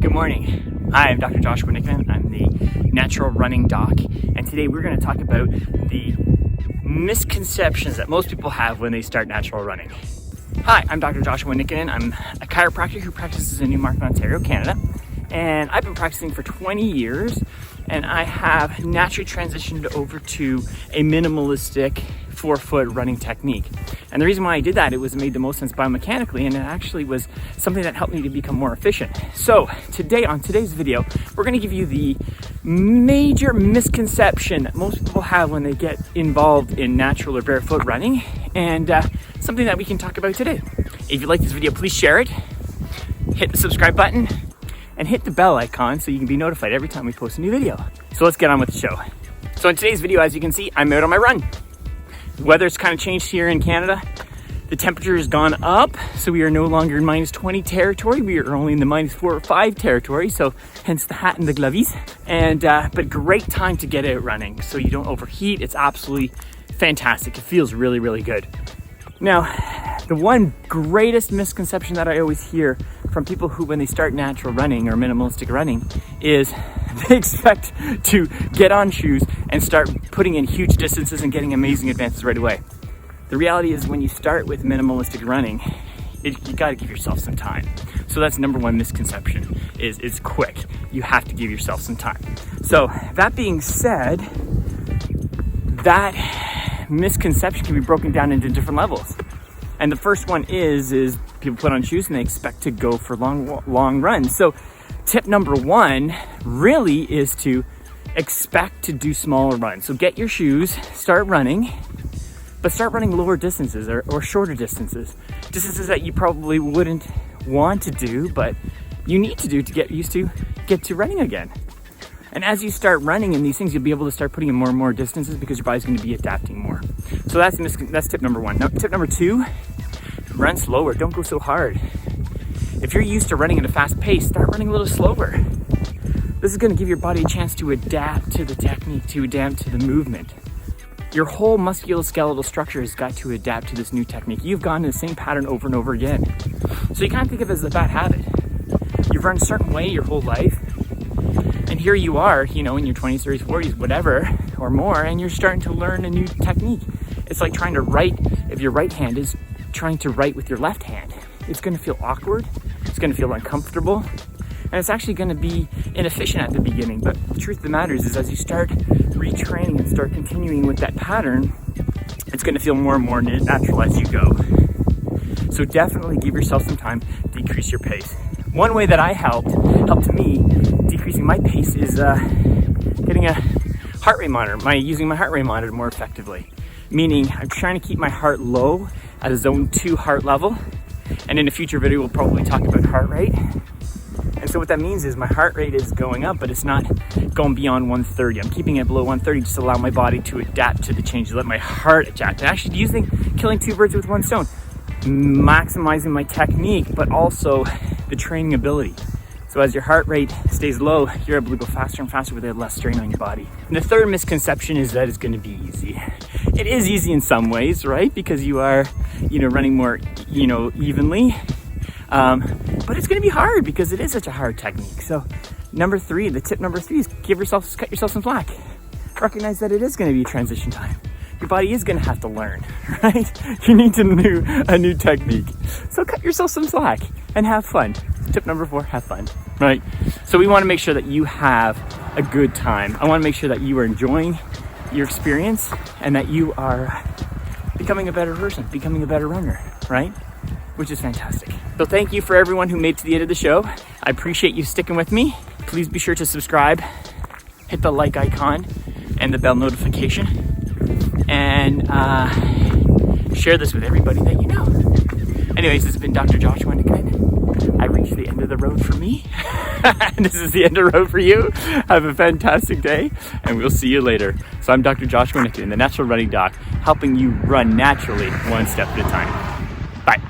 Good morning. Hi, I'm Dr. Joshua Nikkanen. I'm the natural running doc, and today we're going to talk about the misconceptions that most people have when they start natural running. Hi, I'm Dr. Joshua Nikkanen. I'm a chiropractor who practices in Newmarket, Ontario, Canada, and I've been practicing for 20 years, and I have naturally transitioned over to a minimalistic 4-foot running technique. And the reason why I did that, it made the most sense biomechanically, and it actually was something that helped me to become more efficient. So today, on today's video, we're going to give you the major misconception that most people have when they get involved in natural or barefoot running, and something that we can talk about today. If you like this video, please share it, hit the subscribe button, and hit the bell icon so you can be notified every time we post a new video. So let's get on with the show. So in today's video, as you can see, I'm out on my run. The weather's kind of changed here in Canada. The temperature has gone up, so we are no longer in minus 20 territory. We are only in the minus 4 or 5 territory, so hence the hat and the glovies. And but great time to get out running so you don't overheat. It's absolutely fantastic. It feels really, really good. Now, the one greatest misconception that I always hear from people who, when they start natural running or minimalistic running, is they expect to get on shoes and start putting in huge distances and getting amazing advances right away. The reality is, when you start with minimalistic running, you got to give yourself some time. So that's number one misconception, is it's quick. You have to give yourself some time. So that being said, that misconception can be broken down into different levels. And the first one is people put on shoes and they expect to go for long runs. So tip number one really is to expect to do smaller runs. So get your shoes, start running, but start running lower distances or shorter distances. Distances that you probably wouldn't want to do, but you need to do to get to running again. And as you start running in these things, you'll be able to start putting in more and more distances because your body's going to be adapting more. So that's tip number one. Now, tip number two, run slower. Don't go so hard. If you're used to running at a fast pace, start running a little slower. This is going to give your body a chance to adapt to the technique, to adapt to the movement. Your whole musculoskeletal structure has got to adapt to this new technique. You've gone in the same pattern over and over again. So you can't think of it as a bad habit. You've run a certain way your whole life. And here you are, in your 20s, 30s, 40s, whatever, or more, and you're starting to learn a new technique. It's like trying to write, if your right hand is trying to write with your left hand. It's going to feel awkward, it's going to feel uncomfortable, and it's actually going to be inefficient at the beginning. But the truth of the matter is as you start retraining and start continuing with that pattern, it's going to feel more and more natural as you go. So definitely give yourself some time, decrease your pace. One way that I helped me decreasing my pace is getting a heart rate monitor, using my heart rate monitor more effectively. Meaning I'm trying to keep my heart low at a zone 2 heart level. And in a future video, we'll probably talk about heart rate. And so what that means is my heart rate is going up, but it's not going beyond 130. I'm keeping it below 130 just to allow my body to adapt to the changes, let my heart adapt. And actually killing two birds with one stone, maximizing my technique, but also the training ability. So as your heart rate stays low, you're able to go faster and faster with less strain on your body. And the third misconception is that it's going to be easy. It is easy in some ways, right? Because you are, running more, evenly. But it's going to be hard because it is such a hard technique. So the tip number three is cut yourself some slack. Recognize that it is going to be transition time. Your body is going to have to learn, right? You need a new technique. So cut yourself some slack and have fun. Tip number 4, have fun, right? So we want to make sure that you have a good time. I want to make sure that you are enjoying your experience and that you are becoming a better person, becoming a better runner, right? Which is fantastic. So thank you for everyone who made it to the end of the show. I appreciate you sticking with me. Please be sure to subscribe, hit the like icon and the bell notification, and share this with everybody that you know. Anyways, this has been Dr. Joshua Nikkanen. I reached the end of the road for me. This is the end of the road for you. Have a fantastic day, and we'll see you later. So I'm Dr. Joshua Nikkanen, the Natural Running Doc, helping you run naturally one step at a time. Bye.